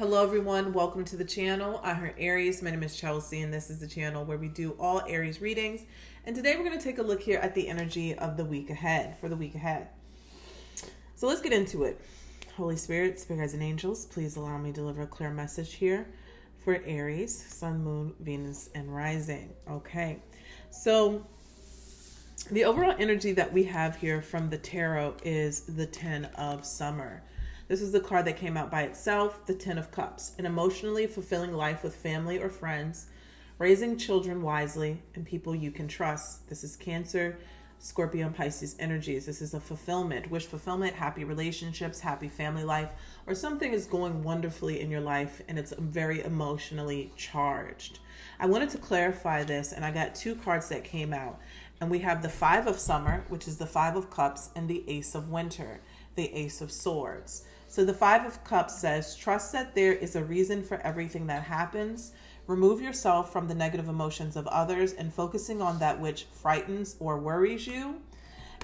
Hello everyone, welcome to the channel. iHeart Aries. My name is Chelsea and this is the channel where we do all Aries readings. And today we're going to take a look here at the energy of the week ahead, for the week ahead. So let's get into it. Holy Spirit, Spirit guides and angels, please allow me to deliver a clear message here for Aries, Sun, Moon, Venus, and Rising. Okay, so the overall energy that we have here from the tarot is the 10 of Summer. This is the card that came out by itself, the 10 of Cups. An emotionally fulfilling life with family or friends, raising children wisely, and people you can trust. This is Cancer, Scorpio, and Pisces energies. This is a fulfillment, wish fulfillment, happy relationships, happy family life, or something is going wonderfully in your life and it's very emotionally charged. I wanted to clarify this, and I got two cards that came out. And we have the 5 of Summer, which is the 5 of Cups, and the Ace of Winter, the Ace of Swords. So the 5 of Cups says, trust that there is a reason for everything that happens. Remove yourself from the negative emotions of others and focusing on that which frightens or worries you.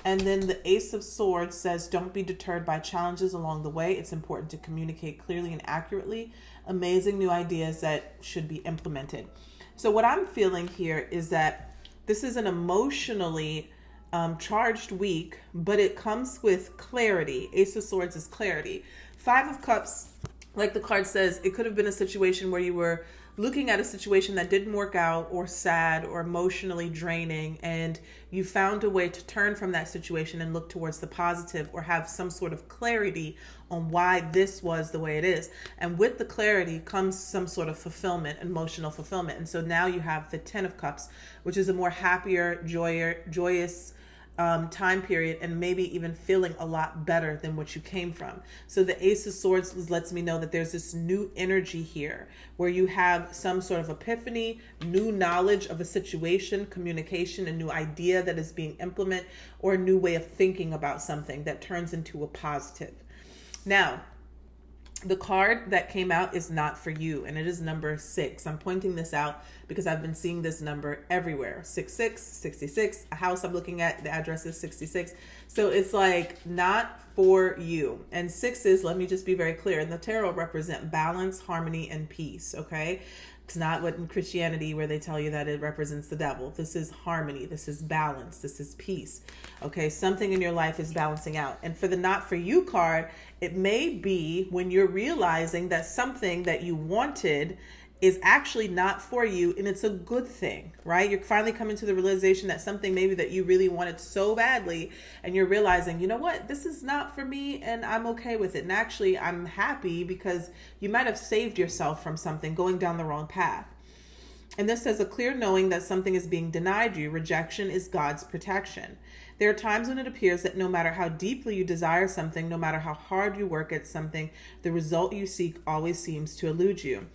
And then the Ace of Swords says, don't be deterred by challenges along the way. It's important to communicate clearly and accurately. Amazing new ideas that should be implemented. So what I'm feeling here is that this is an emotionally charged week, but it comes with clarity. Ace of Swords is clarity. 5 of Cups, like the card says, it could have been a situation where you were looking at a situation that didn't work out, or sad or emotionally draining, and you found a way to turn from that situation and look towards the positive, or have some sort of clarity on why this was the way it is. And with the clarity comes some sort of fulfillment, emotional fulfillment. And so now you have the 10 of Cups, which is a more happier, joyous time period, and maybe even feeling a lot better than what you came from. So the Ace of Swords lets me know that there's this new energy here where you have some sort of epiphany, new knowledge of a situation, communication, a new idea that is being implemented, or a new way of thinking about something that turns into a positive. Now, the card that came out is not for you, and it is number 6. I'm pointing this out because I've been seeing this number everywhere. 66, 66, a house I'm looking at, the address is 66. So it's like not for you. And 6s, let me just be very clear, in the tarot represent balance, harmony, and peace, okay? It's not what in Christianity where they tell you that it represents the devil. This is harmony. This is balance. This is peace. Okay, something in your life is balancing out. And for the not for you card, it may be when you're realizing that something that you wanted is actually not for you, and it's a good thing, right? You're finally coming to the realization that something maybe that you really wanted so badly, and you're realizing, you know what, this is not for me, and I'm okay with it. And actually, I'm happy because you might have saved yourself from something going down the wrong path. And this says a clear knowing that something is being denied you. Rejection is God's protection. There are times when it appears that no matter how deeply you desire something, no matter how hard you work at something, the result you seek always seems to elude you.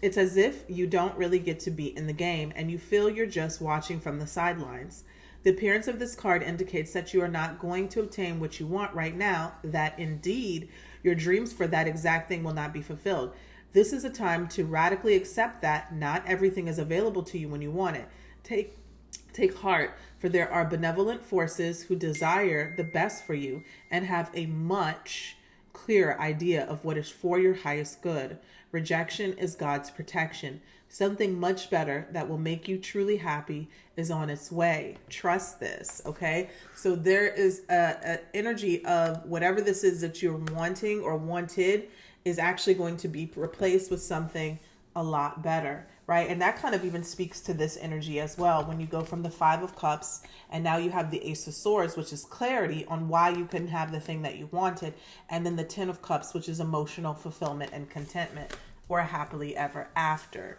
It's as if you don't really get to be in the game and you feel you're just watching from the sidelines. The appearance of this card indicates that you are not going to obtain what you want right now, that indeed your dreams for that exact thing will not be fulfilled. This is a time to radically accept that not everything is available to you when you want it. Take heart, for there are benevolent forces who desire the best for you and have a much clearer idea of what is for your highest good. Rejection is God's protection. Something much better that will make you truly happy is on its way. Trust this, okay? So there is a energy of whatever this is that you're wanting or wanted is actually going to be replaced with something a lot better, right? And that kind of even speaks to this energy as well. When you go from the 5 of Cups and now you have the Ace of Swords, which is clarity on why you couldn't have the thing that you wanted. And then the 10 of Cups, which is emotional fulfillment and contentment, or happily ever after.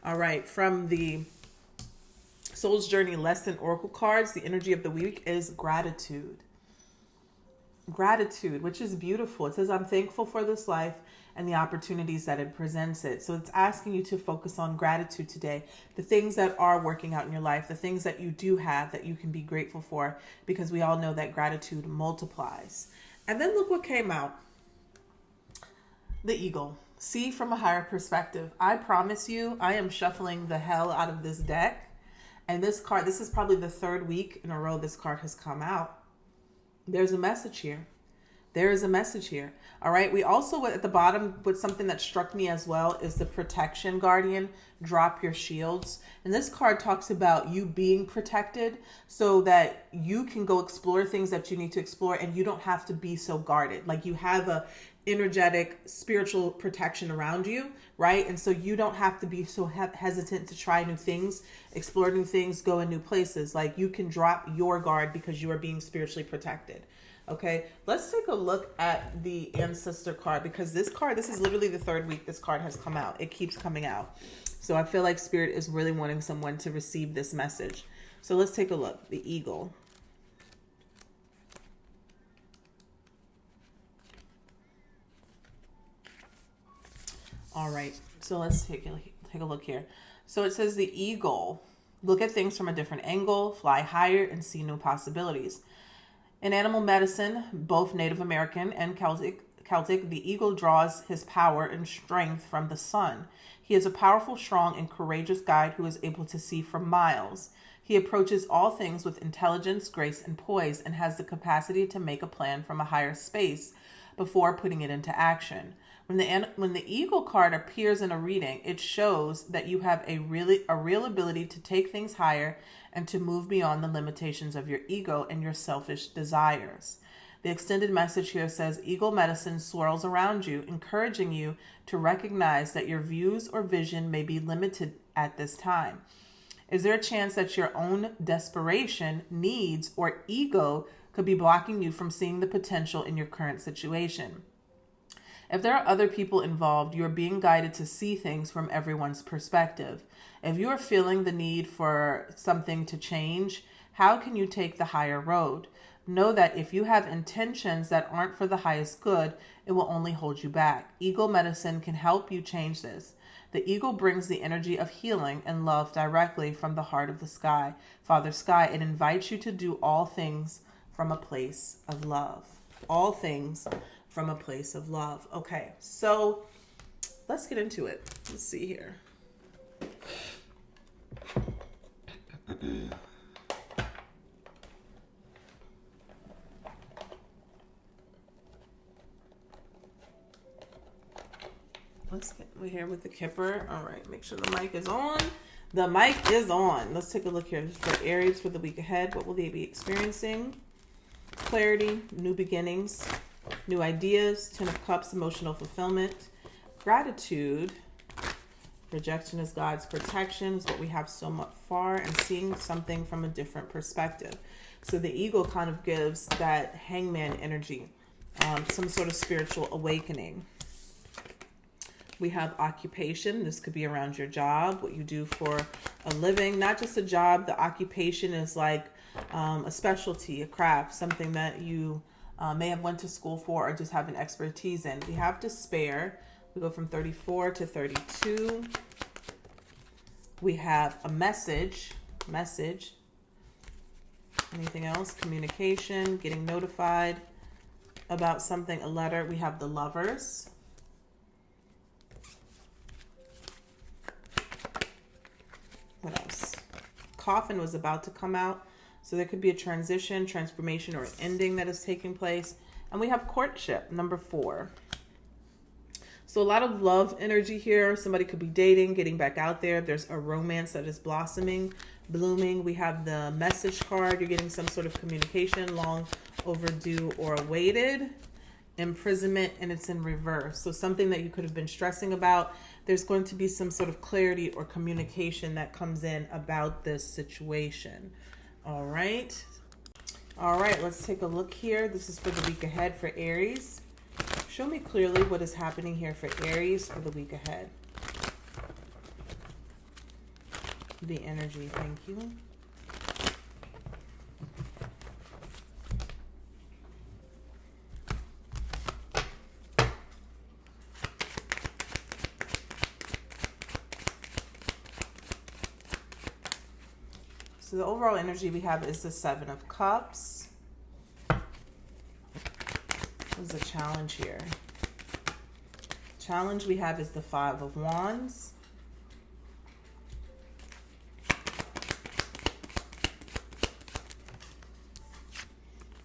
All right. From the Soul's Journey Lesson Oracle cards, the energy of the week is gratitude. Gratitude, which is beautiful. It says, I'm thankful for this life and the opportunities that it presents it. So it's asking you to focus on gratitude today. The things that are working out in your life, the things that you do have that you can be grateful for, because we all know that gratitude multiplies. And then look what came out. The Eagle. See from a higher perspective. I promise you, I am shuffling the hell out of this deck. And this card, this is probably the 3rd week in a row this card has come out. There's a message here. There is a message here. All right. We also, at the bottom, with something that struck me as well, is the protection guardian. Drop your shields. And this card talks about you being protected so that you can go explore things that you need to explore, and you don't have to be so guarded. Like, you have a energetic spiritual protection around you, right? And so you don't have to be so hesitant to try new things, explore new things, go in new places. Like, you can drop your guard because you are being spiritually protected. Okay, let's take a look at the ancestor card, because this is literally the third week this card has come out. It keeps coming out. So I feel like Spirit is really wanting someone to receive this message. So let's take a look. The eagle. All right, so let's take a look here. So it says the eagle. Look at things from a different angle, fly higher, and see new possibilities. In animal medicine, both Native American and Celtic, the eagle draws his power and strength from the sun. He is a powerful, strong, and courageous guide who is able to see for miles. He approaches all things with intelligence, grace, and poise, and has the capacity to make a plan from a higher space before putting it into action. When the eagle card appears in a reading, it shows that you have a real ability to take things higher and to move beyond the limitations of your ego and your selfish desires. The extended message here says eagle medicine swirls around you, encouraging you to recognize that your views or vision may be limited at this time. Is there a chance that your own desperation, needs, or ego could be blocking you from seeing the potential in your current situation? If there are other people involved, you are being guided to see things from everyone's perspective. If you are feeling the need for something to change, how can you take the higher road? Know that if you have intentions that aren't for the highest good, it will only hold you back. Eagle medicine can help you change this. The eagle brings the energy of healing and love directly from the heart of the sky, Father Sky. It invites you to do all things from a place of love. All things from a place of love. Okay, so let's get into it. Let's see here. We're here with the Kipper. All right, make sure the mic is on. The mic is on. Let's take a look here for Aries for the week ahead. What will they be experiencing? Clarity, new beginnings, new ideas, 10 of Cups, emotional fulfillment, gratitude, rejection is God's protection, is what we have so much far, and seeing something from a different perspective. So the eagle kind of gives that hangman energy, some sort of spiritual awakening. We have occupation. This could be around your job, what you do for a living, not just a job. The occupation is like a specialty, a craft, something that you may have went to school for or just have an expertise in. We have despair. We go from 34 to 32. We have a message. Anything else? Communication, getting notified about something, a letter. We have the Lovers. What else? Coffin was about to come out. So there could be a transition, transformation, or an ending that is taking place. And we have courtship, number 4. So a lot of love energy here. Somebody could be dating, getting back out there. There's a romance that is blooming. We have the message card. You're getting some sort of communication, long overdue or awaited. Imprisonment, and it's in reverse. So something that you could have been stressing about, there's going to be some sort of clarity or communication that comes in about this situation. All right, let's take a look here. This is for the week ahead for Aries. Show me clearly what is happening here for Aries for the week ahead. The energy, thank you. So the overall energy we have is the 7 of Cups. What's the challenge here? Challenge we have is the 5 of Wands.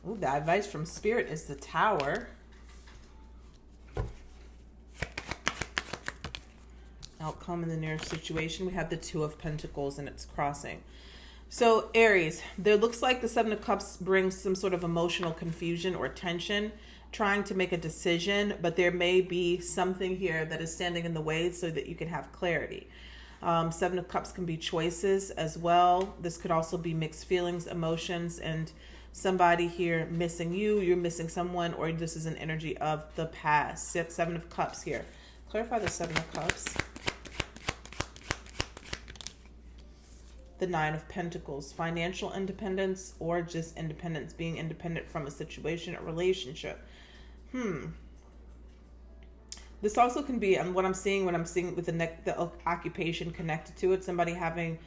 Ooh, the advice from Spirit is the Tower. outcome in the near situation. We have the Two of Pentacles and it's crossing. So Aries, there looks like the Seven of Cups brings some sort of emotional confusion or tension, trying to make a decision, but there may be something here that is standing in the way so that you can have clarity. Seven of Cups can be choices as well. This could also be mixed feelings, emotions, and somebody here missing you, you're missing someone, or this is an energy of the past. Seven of Cups here. Clarify the Seven of Cups. The Nine of Pentacles, financial independence or just independence, being independent from a situation or relationship. This also can be, and what I'm seeing with the occupation connected to it, somebody having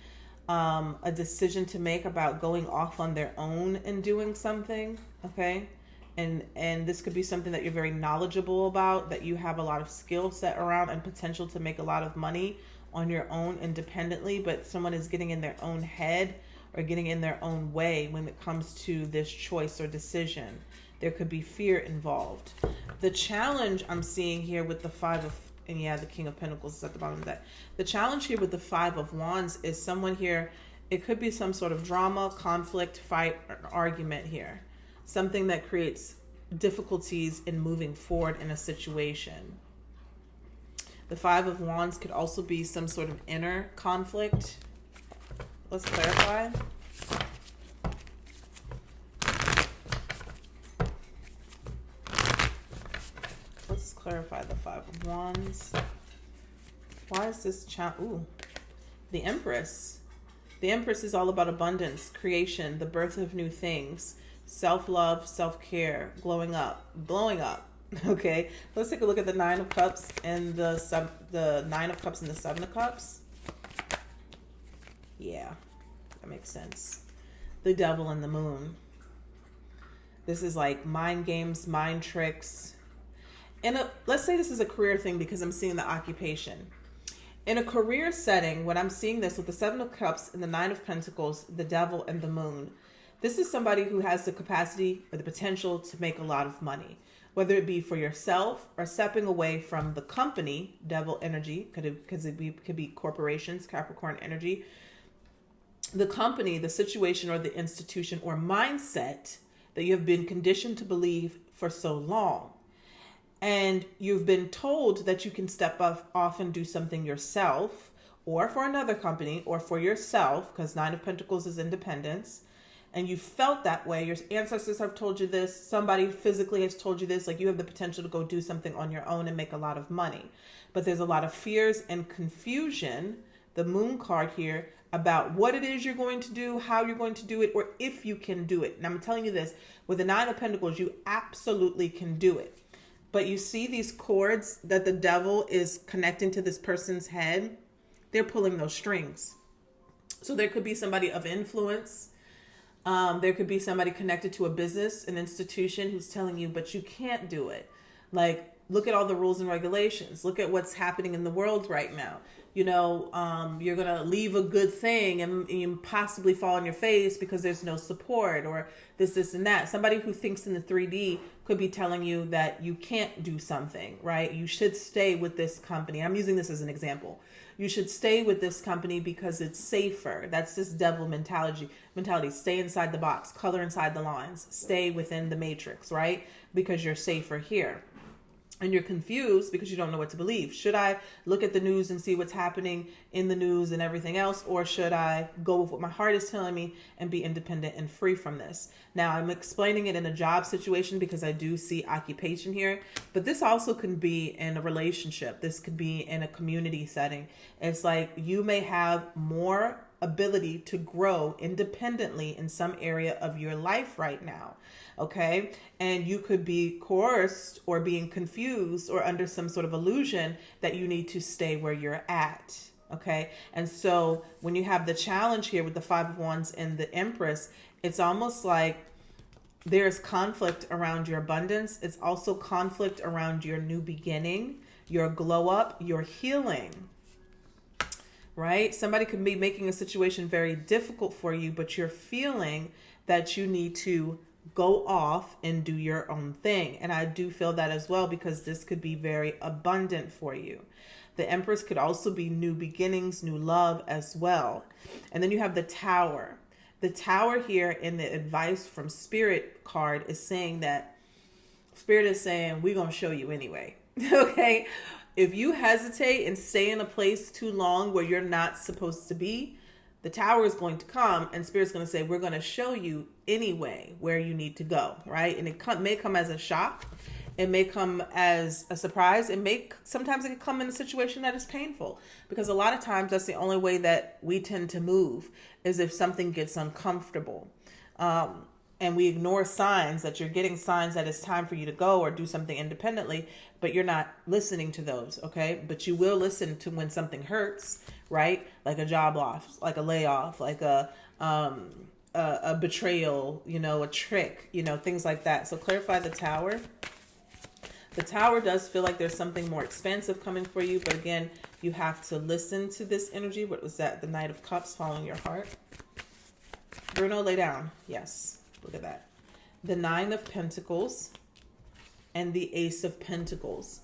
a decision to make about going off on their own and doing something, okay? And this could be something that you're very knowledgeable about, that you have a lot of skill set around and potential to make a lot of money on your own independently, but someone is getting in their own head or getting in their own way when it comes to this choice or decision. There could be fear involved. The challenge I'm seeing here with the the King of Pentacles is at the bottom of that. The challenge here with the Five of Wands is someone here, it could be some sort of drama, conflict, fight, or argument here. Something that creates difficulties in moving forward in a situation. The Five of Wands could also be some sort of inner conflict. Let's clarify. Let's clarify the Five of Wands. Why is this the Empress. The Empress is all about abundance, creation, the birth of new things, self-love, self-care, blowing up. Okay, let's take a look at the Nine of Cups and the Nine of Cups and the Seven of Cups. Yeah, that makes sense. The Devil and the Moon. This is like mind games, mind tricks. Let's say this is a career thing because I'm seeing the occupation. In a career setting, when I'm seeing this with the Seven of Cups and the Nine of Pentacles, the Devil and the Moon, this is somebody who has the capacity or the potential to make a lot of money. Whether it be for yourself or stepping away from the company, Devil energy, could be corporations, Capricorn energy, the company, the situation or the institution or mindset that you have been conditioned to believe for so long. And you've been told that you can step off and do something yourself or for another company or for yourself, because Nine of Pentacles is independence. And you felt that way. Your ancestors have told you this. Somebody physically has told you this. Like you have the potential to go do something on your own and make a lot of money. But there's a lot of fears and confusion, the Moon card here, about what it is you're going to do, how you're going to do it, or if you can do it. And I'm telling you this, with the Nine of Pentacles, you absolutely can do it. But you see these cords that the devil is connecting to this person's head? They're pulling those strings. So there could be somebody of influence. There could be somebody connected to a business, an institution who's telling you, but you can't do it. Like, look at all the rules and regulations. Look at what's happening in the world right now. You're going to leave a good thing and you possibly fall on your face because there's no support or this, and that. Somebody who thinks in the 3D could be telling you that you can't do something, right? You should stay with this company. I'm using this as an example. You should stay with this company because it's safer. That's this devil mentality. Stay inside the box, color inside the lines, stay within the matrix, right? Because you're safer here. And you're confused because you don't know what to believe. Should I look at the news and see what's happening in the news and everything else? Or should I go with what my heart is telling me and be independent and free from this? Now, I'm explaining it in a job situation because I do see occupation here. But this also can be in a relationship. This could be in a community setting. It's like you may have more ability to grow independently in some area of your life right now. Okay. And you could be coerced or being confused or under some sort of illusion that you need to stay where you're at. Okay. And so when you have the challenge here with the Five of Wands and the Empress, it's almost like there's conflict around your abundance. It's also conflict around your new beginning, your glow up, your healing. Right? Somebody could be making a situation very difficult for you, but you're feeling that you need to go off and do your own thing. And I do feel that as well because this could be very abundant for you. The Empress could also be new beginnings, new love as well. And then you have the Tower. The Tower here in the advice from Spirit card is saying that Spirit is saying, we're going to show you anyway. Okay? If you hesitate and stay in a place too long where you're not supposed to be, the Tower is going to come and Spirit's going to say, we're going to show you anyway where you need to go, right? And it may come as a shock. It may come as a surprise. Sometimes it can come in a situation that is painful, because a lot of times that's the only way that we tend to move is if something gets uncomfortable. And we ignore signs that you're getting signs that it's time for you to go or do something independently, but you're not listening to those, okay? But you will listen to when something hurts, right? Like a job loss, like a layoff, like a betrayal, a trick, things like that. So clarify the Tower. The Tower does feel like there's something more expansive coming for you, but again, you have to listen to this energy. What was that? The Knight of Cups, following your heart. Bruno, lay down. Yes. Look at that. The Nine of Pentacles and the Ace of Pentacles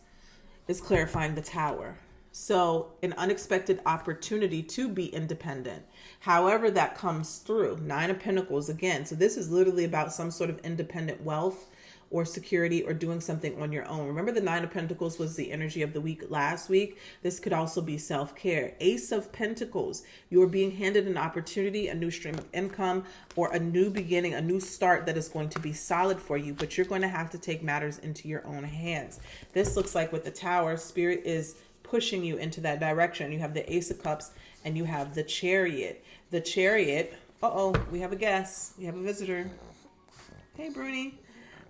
is clarifying the Tower. So an unexpected opportunity to be independent. However that comes through. Nine of Pentacles again. So this is literally about some sort of independent wealth or security or doing something on your own. Remember, the Nine of Pentacles was the energy of the week last week. This could also be self-care. Ace of Pentacles, you are being handed an opportunity, a new stream of income, or a new beginning, a new start that is going to be solid for you, but you're going to have to take matters into your own hands. This looks like with the Tower, Spirit is pushing you into that direction. You have the Ace of Cups and you have the Chariot. The Chariot, we have a guest. We have a visitor. Hey, Bruni.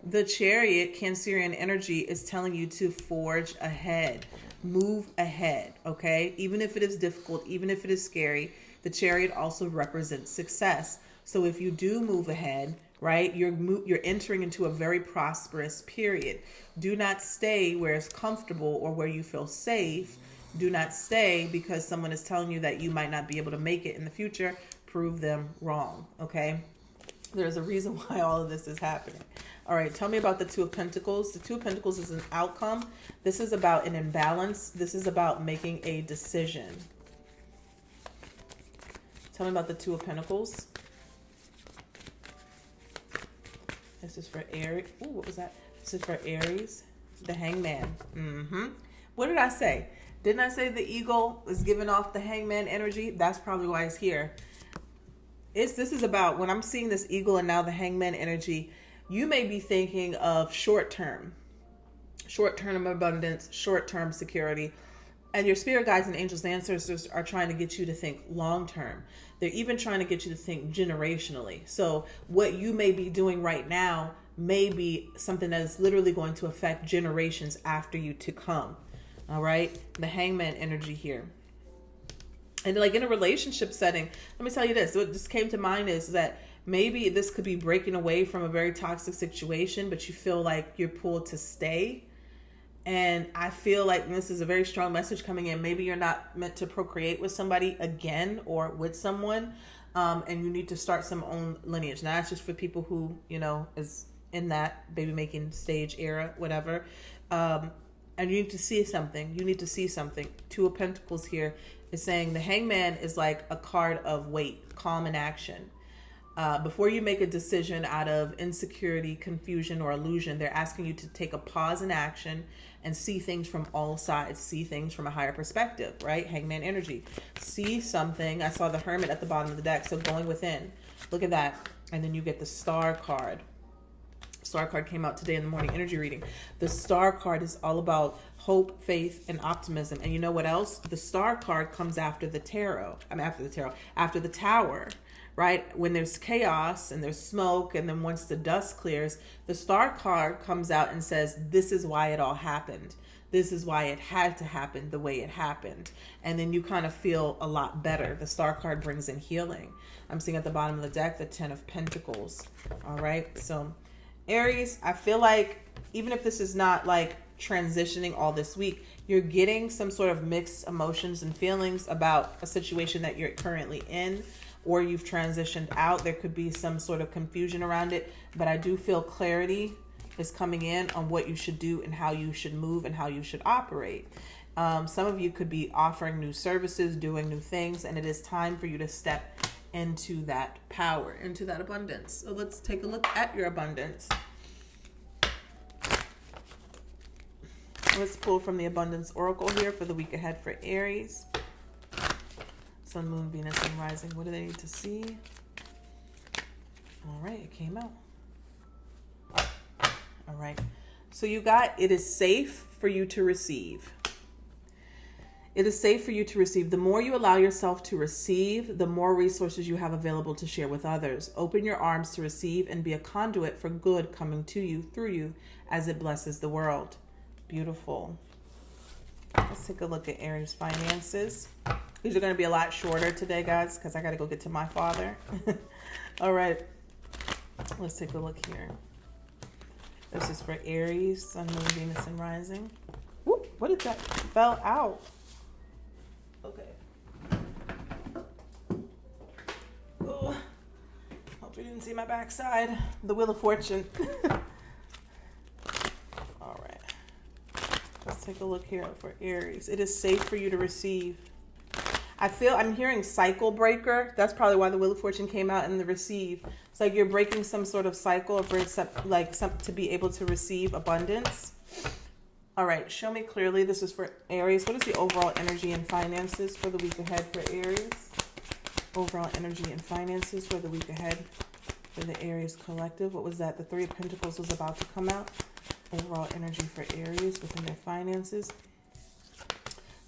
The Chariot, Cancerian energy, is telling you to forge ahead, move ahead, okay? Even if it is difficult, even if it is scary, the Chariot also represents success. So if you do move ahead, right, you're entering into a very prosperous period. Do not stay where it's comfortable or where you feel safe. Do not stay because someone is telling you that you might not be able to make it in the future. Prove them wrong, okay? There's a reason why all of this is happening. All right, tell me about the Two of Pentacles. The Two of Pentacles is an outcome. This is about an imbalance. This is about making a decision. Tell me about the Two of Pentacles. This is for Aries. Ooh, what was that? This is for Aries. The Hangman. What did I say? Didn't I say the eagle is giving off the Hangman energy? That's probably why it's here. This is about, when I'm seeing this eagle and now the Hangman energy, you may be thinking of short-term abundance, short-term security, and your spirit guides and angels and ancestors are trying to get you to think long-term. They're even trying to get you to think generationally. So what you may be doing right now may be something that is literally going to affect generations after you to come. All right? The Hangman energy here. And like in a relationship setting, let me tell you this. What just came to mind is that maybe this could be breaking away from a very toxic situation, but you feel like you're pulled to stay. And I feel like this is a very strong message coming in. Maybe you're not meant to procreate with somebody again or with someone, and you need to start some own lineage. Now, that's just for people who, is in that baby making stage era, whatever. And you need to see something. Two of Pentacles here is saying the Hangman is like a card of wait, calm, and action. Before you make a decision out of insecurity, confusion, or illusion, they're asking you to take a pause in action and see things from all sides, see things from a higher perspective, right? Hangman energy. See something. I saw the Hermit at the bottom of the deck, so going within. Look at that. And then you get the Star card. Star card came out today in the morning energy reading. The Star card is all about hope, faith, and optimism. And you know what else? The Star card comes after the tarot. After the Tower. Right? When there's chaos and there's smoke, and then once the dust clears, the Star card comes out and says, this is why it all happened. This is why it had to happen the way it happened. And then you kind of feel a lot better. The Star card brings in healing. I'm seeing at the bottom of the deck, the Ten of Pentacles. All right. So Aries, I feel like even if this is not like transitioning all this week, you're getting some sort of mixed emotions and feelings about a situation that you're currently in, or you've transitioned out. There could be some sort of confusion around it, but I do feel clarity is coming in on what you should do and how you should move and how you should operate. Some of you could be offering new services, doing new things, and it is time for you to step into that power, into that abundance. So let's take a look at your abundance. Let's pull from the Abundance Oracle here for the week ahead for Aries. Sun, Moon, Venus, and Rising. What do they need to see? All right, it came out. All right. So you got, it is safe for you to receive. It is safe for you to receive. The more you allow yourself to receive, the more resources you have available to share with others. Open your arms to receive and be a conduit for good coming to you, through you, as it blesses the world. Beautiful. Let's take a look at Aries finances. These are going to be a lot shorter today, guys, because I got to go get to my father. All right. Let's take a look here. This is for Aries, Sun, Moon, Venus, and Rising. Whoop, what did that? Fell out. Okay. Oh, hope you didn't see my backside. The Wheel of Fortune. All right. Let's take a look here for Aries. It is safe for you to receive. I'm hearing cycle breaker. That's probably why the Wheel of Fortune came out in the receive. It's like you're breaking some sort of cycle, to be able to receive abundance. All right, show me clearly. This is for Aries. What is the overall energy and finances for the week ahead for Aries? Overall energy and finances for the week ahead for the Aries collective. What was that? The Three of Pentacles was about to come out. Overall energy for Aries within their finances.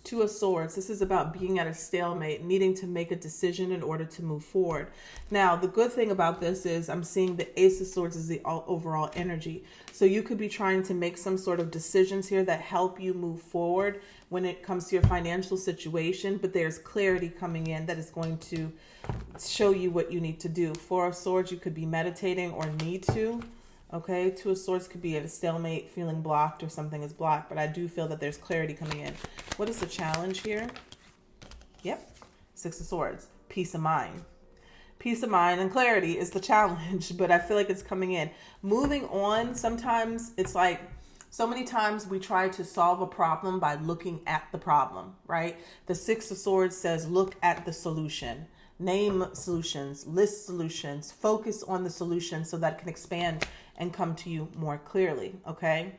Two of Swords. This is about being at a stalemate, needing to make a decision in order to move forward. Now, the good thing about this is I'm seeing the Ace of Swords is the overall energy. So you could be trying to make some sort of decisions here that help you move forward when it comes to your financial situation, but there's clarity coming in that is going to show you what you need to do. Four of Swords, you could be meditating or need to. Okay, Two of Swords could be at a stalemate, feeling blocked or something is blocked, but I do feel that there's clarity coming in. What is the challenge here? Yep, Six of Swords, peace of mind. Peace of mind and clarity is the challenge, but I feel like it's coming in. Moving on, sometimes it's like, so many times we try to solve a problem by looking at the problem, right? The Six of Swords says, look at the solution. Name solutions, list solutions, focus on the solution so that it can expand and come to you more clearly, okay?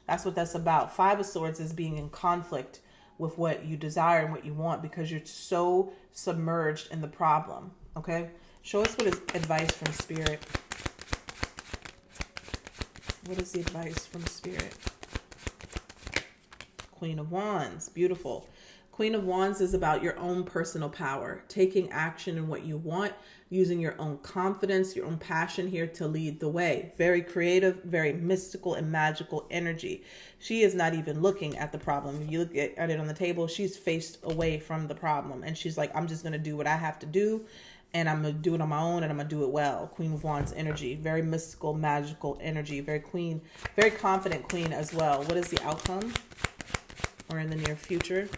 That's what that's about. Five of Swords is being in conflict with what you desire and what you want because you're so submerged in the problem, okay? Show us what is advice from Spirit. What is the advice from Spirit? Queen of Wands, beautiful. Queen of Wands is about your own personal power, taking action in what you want, using your own confidence, your own passion here to lead the way. Very creative, very mystical and magical energy. She is not even looking at the problem. If you look at it on the table, she's faced away from the problem. And she's like, I'm just going to do what I have to do. And I'm going to do it on my own and I'm going to do it well. Queen of Wands energy, very mystical, magical energy, very queen, very confident queen as well. What is the outcome or in the near future?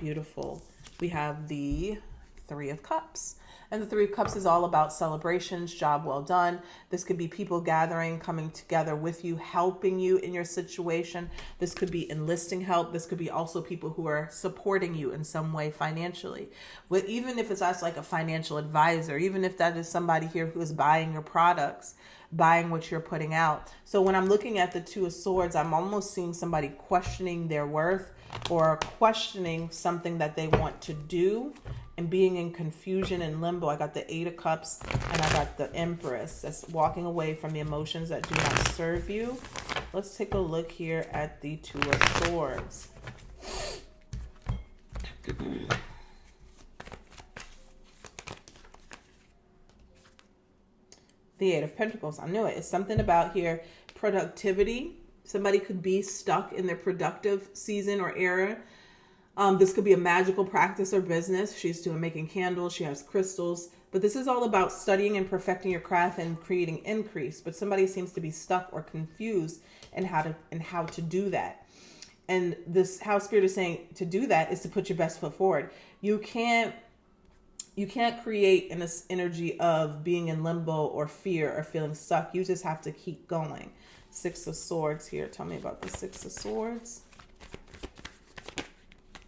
Beautiful. We have the Three of Cups. And the Three of Cups is all about celebrations, job well done. This could be people gathering, coming together with you, helping you in your situation. This could be enlisting help. This could be also people who are supporting you in some way financially. But even if it's us like a financial advisor, even if that is somebody here who is buying your products, buying what you're putting out. So when I'm looking at the Two of Swords, I'm almost seeing somebody questioning their worth or questioning something that they want to do and being in confusion and limbo. I got the Eight of Cups and I got the Empress. That's walking away from the emotions that do not serve you. Let's take a look here at the Two of Swords. The Eight of Pentacles. I knew it. It's something about here. Productivity. Somebody could be stuck in their productive season or era. This could be a magical practice or business. She's making candles. She has crystals. But this is all about studying and perfecting your craft and creating increase. But somebody seems to be stuck or confused in how to do that. And this, how Spirit is saying to do that is to put your best foot forward. You can't create in this energy of being in limbo or fear or feeling stuck. You just have to keep going. Six of Swords here. Tell me about the Six of Swords.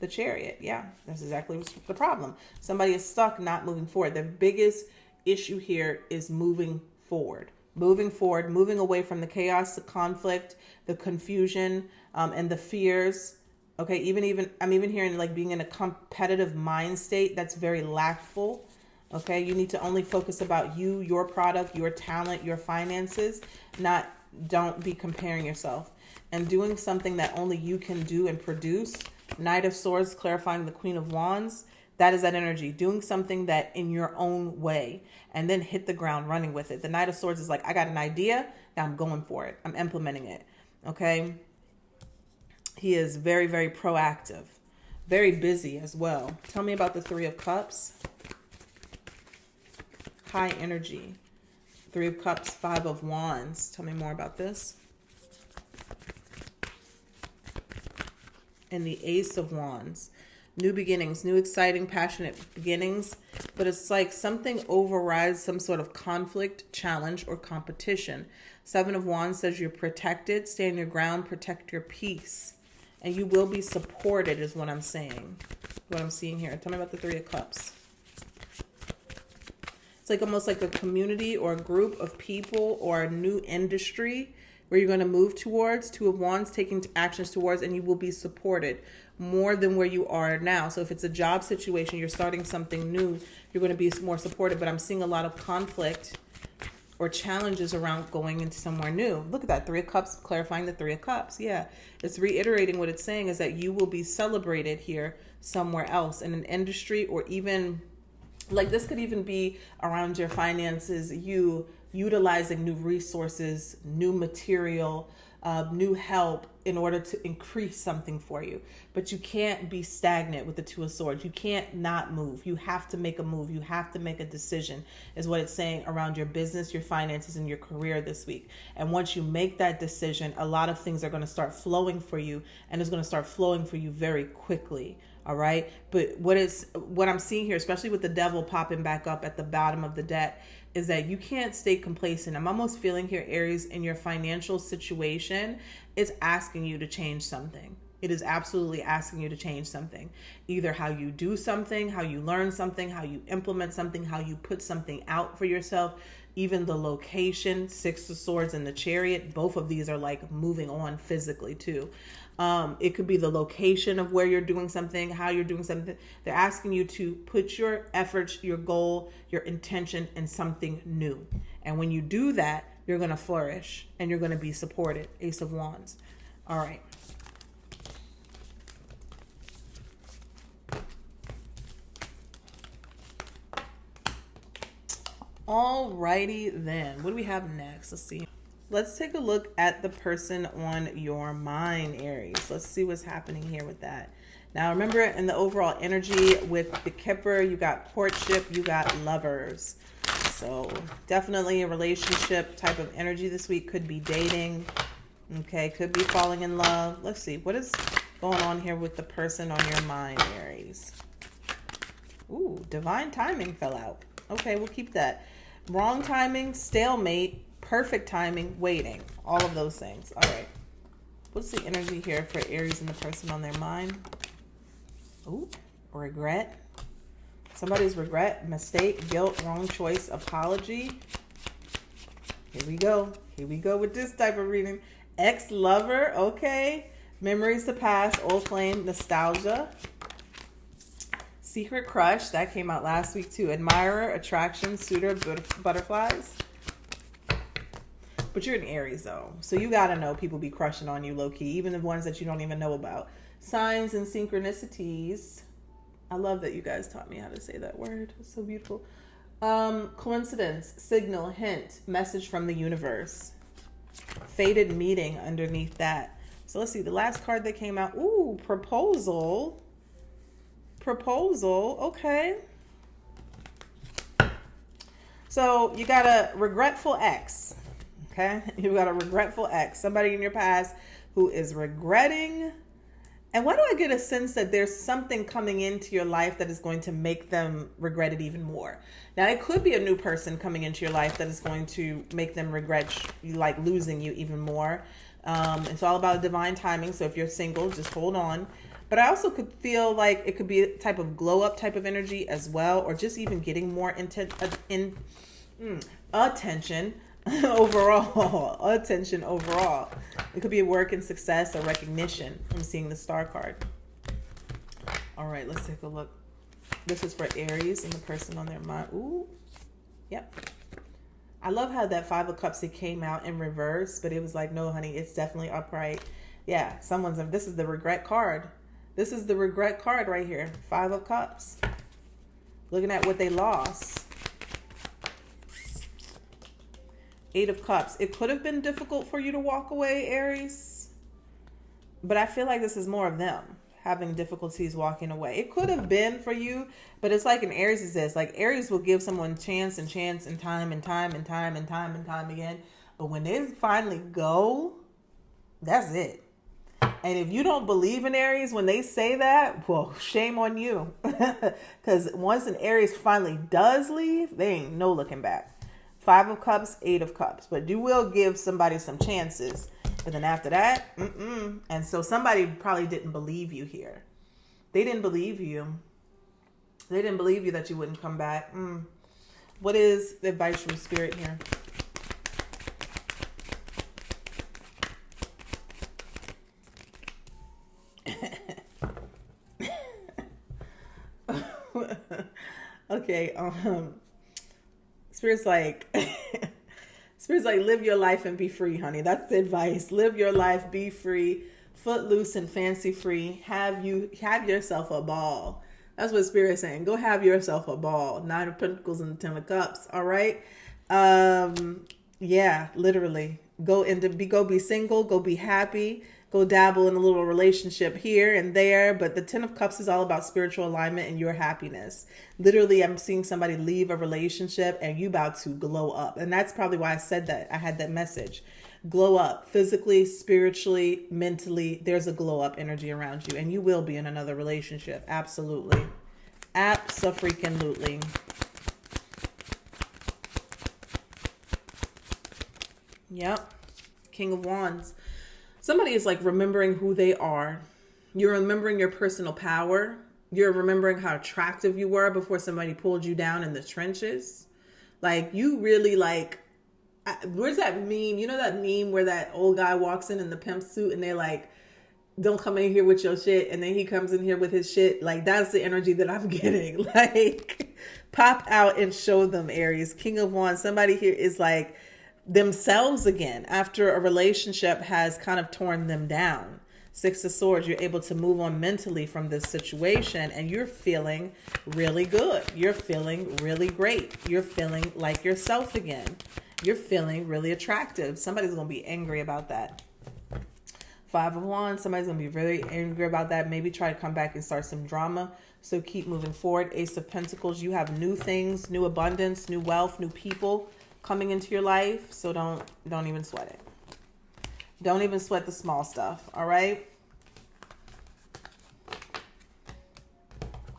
The Chariot. Yeah, that's exactly what's the problem. Somebody is stuck, not moving forward. The biggest issue here is moving forward. Moving forward, moving away from the chaos, the conflict, the confusion, and the fears. Okay, even I'm even hearing like being in a competitive mind state that's very lackful. Okay, you need to only focus about you, your product, your talent, your finances. Don't be comparing yourself and doing something that only you can do and produce. Knight of Swords, clarifying the Queen of Wands. That is that energy. Doing something that in your own way and then hit the ground running with it. The Knight of Swords is like, I got an idea. Now I'm going for it. I'm implementing it. Okay. He is very, very proactive. Very busy as well. Tell me about the Three of Cups. High energy. Three of Cups, Five of Wands. Tell me more about this. And the Ace of Wands. New beginnings, new exciting, passionate beginnings. But it's like something overrides some sort of conflict, challenge, or competition. Seven of Wands says you're protected. Stand your ground. Protect your peace. And you will be supported is what I'm saying. What I'm seeing here. Tell me about the Three of Cups. It's like almost like a community or a group of people or a new industry where you're going to move towards. Two of Wands, taking actions towards, and you will be supported more than where you are now. So if it's a job situation, you're starting something new, you're going to be more supported. But I'm seeing a lot of conflict or challenges around going into somewhere new. Look at that. Three of Cups, clarifying the Three of Cups. Yeah. It's reiterating what it's saying is that you will be celebrated here somewhere else in an industry, or even like this could even be around your finances, you utilizing new resources, new material, new help in order to increase something for you. But you can't be stagnant with the Two of Swords. You can't not move. You have to make a move. You have to make a decision is what it's saying around your business, your finances, and your career this week. And once you make that decision, a lot of things are going to start flowing for you, and it's going to start flowing for you very quickly. All right. But what I'm seeing here, especially with the Devil popping back up at the bottom of the deck, is that you can't stay complacent. I'm almost feeling here, Aries, in your financial situation, it's asking you to change something. It is absolutely asking you to change something. Either how you do something, how you learn something, how you implement something, how you put something out for yourself. Even the location, Six of Swords and the Chariot, both of these are like moving on physically too. It could be the location of where you're doing something, how you're doing something. They're asking you to put your efforts, your goal, your intention in something new. And when you do that, you're going to flourish and you're going to be supported. Ace of Wands. All right. Alrighty then. What do we have next? Let's see. Let's take a look at the person on your mind, Aries. Let's see what's happening here with that. Now, remember, in the overall energy with the Kipper, you got courtship, you got lovers. So definitely a relationship type of energy this week. Could be dating. Okay, could be falling in love. Let's see. What is going on here with the person on your mind, Aries? Ooh, divine timing fell out. Okay, we'll keep that. Wrong timing, stalemate, perfect timing, waiting. All of those things. All right. What's the energy here for Aries and the person on their mind? Ooh, regret. Somebody's regret, mistake, guilt, wrong choice, apology. Here we go. Here we go with this type of reading. Ex-lover, okay. Memories to pass, old flame, nostalgia. Secret crush, that came out last week too. Admirer, attraction, suitor, butterflies. But you're an Aries though, so you gotta know people be crushing on you low-key, even the ones that you don't even know about. Signs and synchronicities. I love that you guys taught me how to say that word. It's so beautiful. Coincidence, signal, hint, message from the universe. Fated meeting underneath that. So let's see, the last card that came out. Ooh, proposal. Proposal, okay. So you got a regretful ex, okay? You got a regretful ex, somebody in your past who is regretting. And why do I get a sense that there's something coming into your life that is going to make them regret it even more? Now, it could be a new person coming into your life that is going to make them regret like losing you even more. It's all about divine timing. So if you're single, just hold on. But I also could feel like it could be a type of glow up type of energy as well, or just even getting more attention overall. Attention overall. It could be a work and success or recognition. I'm seeing the star card. All right, let's take a look. This is for Aries and the person on their mind. Ooh, yep. I love how that Five of Cups, it came out in reverse, but it was like, no, honey, it's definitely upright. Yeah, this is the regret card. This is the regret card right here. Five of Cups. Looking at what they lost. Eight of Cups. It could have been difficult for you to walk away, Aries. But I feel like this is more of them having difficulties walking away. It could have been for you, but it's like in Aries is this. Like Aries will give someone chance and time again. But when they finally go, that's it. And if you don't believe in Aries when they say that, well, shame on you. Because once an Aries finally does leave, they ain't no looking back. Five of Cups, Eight of Cups. But you will give somebody some chances. But then after that, And so somebody probably didn't believe you here. They didn't believe you. They didn't believe you that you wouldn't come back. What is the advice from Spirit here? Okay, Spirit's like, live your life and be free, honey. That's the advice. Live your life, be free, footloose and fancy free. Have yourself a ball. That's what Spirit's saying. Go have yourself a ball. Nine of Pentacles and the Ten of Cups. All right. Yeah, literally. Go be single. Go be happy. Go dabble in a little relationship here and there. But the Ten of Cups is all about spiritual alignment and your happiness. Literally, I'm seeing somebody leave a relationship and you about to glow up. And that's probably why I said that. I had that message. Glow up physically, spiritually, mentally. There's a glow up energy around you. And you will be in another relationship. Absolutely. Abso-freaking-lutely. Yep. King of Wands. Somebody is like remembering who they are. You're remembering your personal power. You're remembering how attractive you were before somebody pulled you down in the trenches. Like you really like, where's that meme? You know that meme where that old guy walks in the pimp suit and they're like, don't come in here with your shit. And then he comes in here with his shit. Like that's the energy that I'm getting. Like pop out and show them, Aries. King of Wands. Somebody here is like, themselves again after a relationship has kind of torn them down. Six of Swords, you're able to move on mentally from this situation and you're feeling really good. You're feeling really great. You're feeling like yourself again. You're feeling really attractive. Somebody's going to be angry about that. Five of Wands, somebody's going to be very angry about that. Maybe try to come back and start some drama. So keep moving forward. Ace of Pentacles, you have new things, new abundance, new wealth, new people coming into your life. So don't even sweat it. Don't even sweat the small stuff. All right.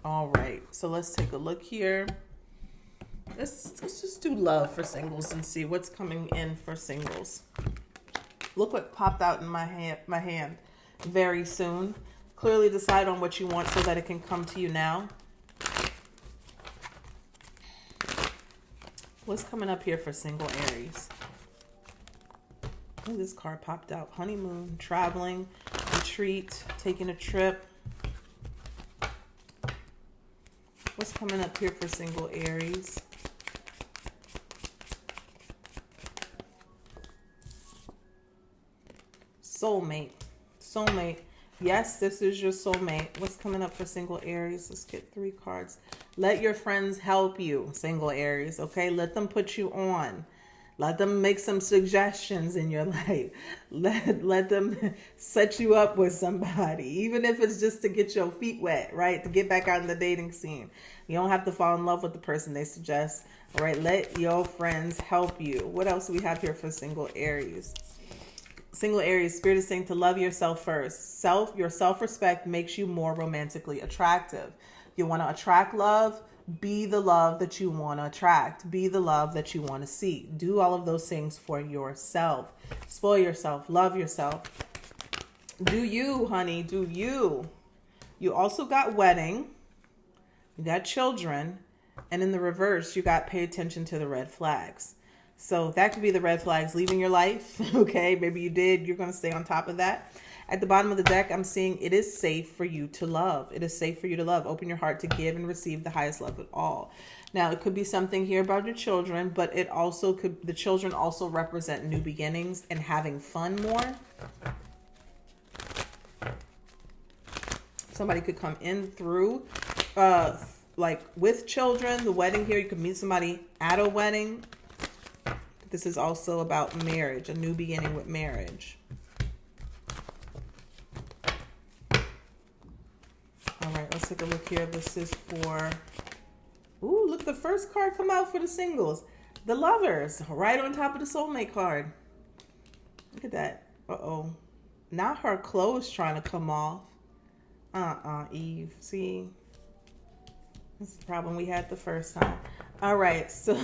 All right. So let's take a look here. Let's just do love for singles and see what's coming in for singles. Look what popped out in my hand very soon. Clearly decide on what you want so that it can come to you now. What's coming up here for single Aries? Oh, this card popped out. Honeymoon, traveling, retreat, taking a trip. What's coming up here for single Aries? Soulmate. Soulmate. Yes, this is your soulmate. What's coming up for single Aries? Let's get 3 cards. Let your friends help you, single Aries, okay? Let them put you on. Let them make some suggestions in your life. Let them set you up with somebody, even if it's just to get your feet wet, right? To get back out in the dating scene. You don't have to fall in love with the person they suggest, all right? Let your friends help you. What else do we have here for single Aries? Single Aries, Spirit is saying to love yourself first. Your self-respect makes you more romantically attractive. You want to attract love, be the love that you want to attract. Be the love that you want to see. Do all of those things for yourself. Spoil yourself. Love yourself. Do you, honey. Do you. You also got wedding. You got children. And in the reverse, you got pay attention to the red flags. So that could be the red flags leaving your life. Okay, maybe you did. You're going to stay on top of that. At the bottom of the deck, I'm seeing it is safe for you to love. It is safe for you to love. Open your heart to give and receive the highest love of all. Now, it could be something here about your children, but it also could, the children also represent new beginnings and having fun more. Somebody could come in through, like with children, the wedding here. You could meet somebody at a wedding. This is also about marriage, a new beginning with marriage. All right, let's take a look here. This is for, ooh, look, the first card come out for the singles. The Lovers, right on top of the soulmate card. Look at that. Uh-oh. Now her clothes trying to come off. Eve. See? That's the problem we had the first time. All right, so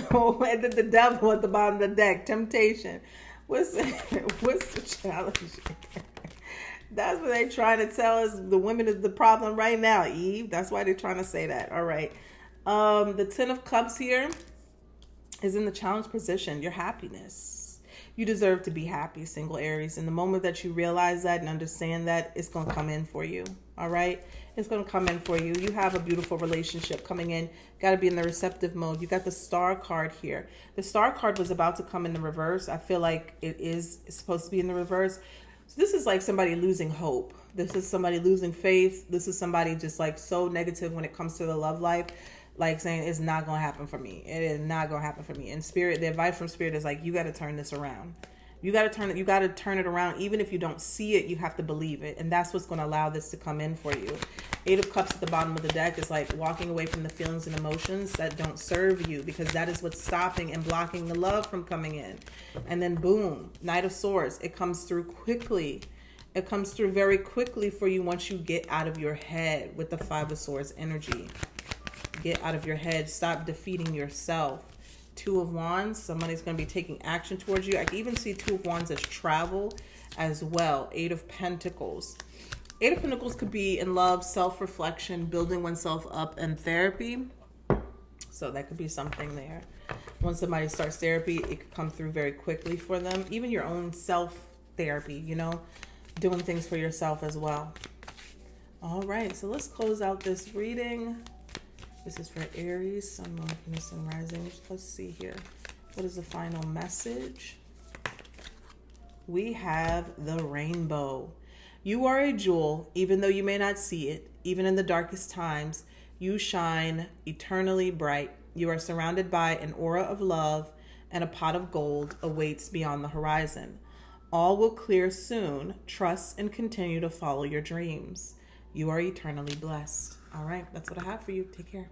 and then the devil at the bottom of the deck, temptation. What's the challenge? That's what they're trying to tell us. The women is the problem right now, Eve. That's why they're trying to say that. All right. The Ten of Cups here is in the challenge position. Your happiness. You deserve to be happy, single Aries. And the moment that you realize that and understand that, it's going to come in for you. All right. It's going to come in for you. You have a beautiful relationship coming in. Got to be in the receptive mode. You got the Star card here. The Star card was about to come in the reverse. I feel like it's supposed to be in the reverse. So this is like somebody losing hope. This is somebody losing faith. This is somebody just like so negative when it comes to the love life. Like saying it's not going to happen for me. It is not going to happen for me. And Spirit, the advice from Spirit is like, you got to turn this around. You got to turn it around. Even if you don't see it, you have to believe it. And that's what's going to allow this to come in for you. Eight of Cups at the bottom of the deck is like walking away from the feelings and emotions that don't serve you, because that is what's stopping and blocking the love from coming in. And then boom, Knight of Swords. It comes through quickly. It comes through very quickly for you once you get out of your head with the Five of Swords energy. Get out of your head. Stop defeating yourself. Two of Wands. Somebody's going to be taking action towards you. I can even see Two of Wands as travel as well. Eight of Pentacles. Eight of Pentacles could be in love, self-reflection, building oneself up, and therapy. So that could be something there. Once somebody starts therapy, it could come through very quickly for them. Even your own self-therapy, you know, doing things for yourself as well. All right, so let's close out this reading. This is for Aries, Sun, Moon, Venus, and Rising. Let's see here. What is the final message? We have the rainbow. You are a jewel, even though you may not see it. Even in the darkest times, you shine eternally bright. You are surrounded by an aura of love, and a pot of gold awaits beyond the horizon. All will clear soon. Trust and continue to follow your dreams. You are eternally blessed. All right, that's what I have for you. Take care.